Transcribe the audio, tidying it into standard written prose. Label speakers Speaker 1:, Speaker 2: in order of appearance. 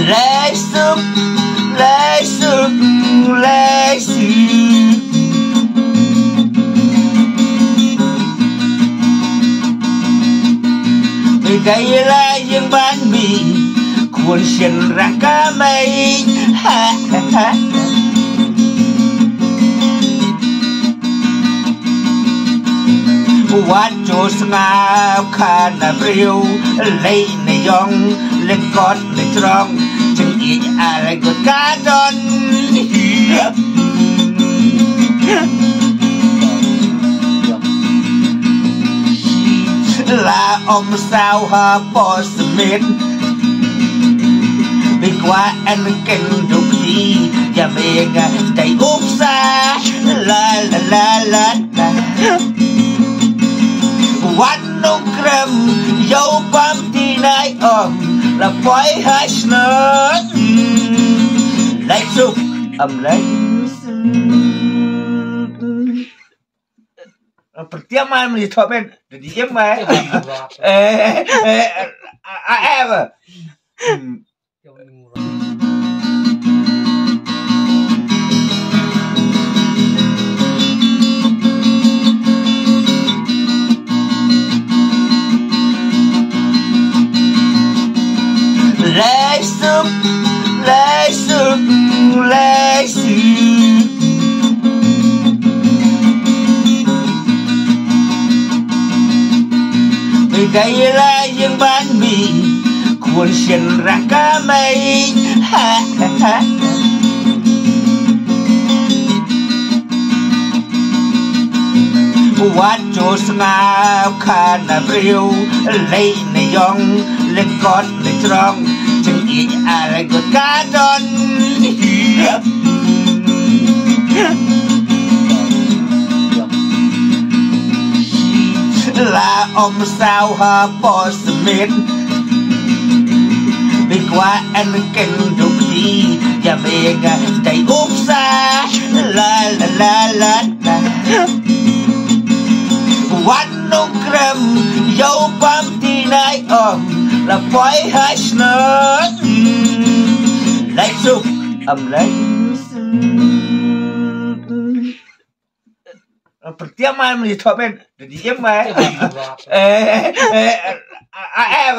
Speaker 1: lấy sức vì cái là những bán mì cuốn xiên ra cá mâyวัดโจสงาขานาเปรียวเลยในยองเล่นกอดในตรองจึงอีกอะไรก็กาดอนลาอมสาวหาปอสมิธดีกว่าอันเก่งดุดีอย่าเมกะใจอุบซาลาลาลาลาวันนุ่งเครมโยปั๊มที่นายอมและปล่อยให้ชนะได้สุขเลยpertama melihat men jadi em mày em lấy sức vì cái là những bán mì cuốn xiên ra cá mâyวัดโจสงาขานาเปรียวเลยในยองเล่นกอดในตรองจึงอีกอะไรก็กาดอนลาอมสาวหาปอสมิธดีกว่าอันเก่งดุดีอย่าเมกะใจอุบซาลาลาลาลาวันนุ่งเครมโยปั๊มที่นายอมและปล่อยให้ชนะได้สุขเลย pertama melihat men jadi em mày em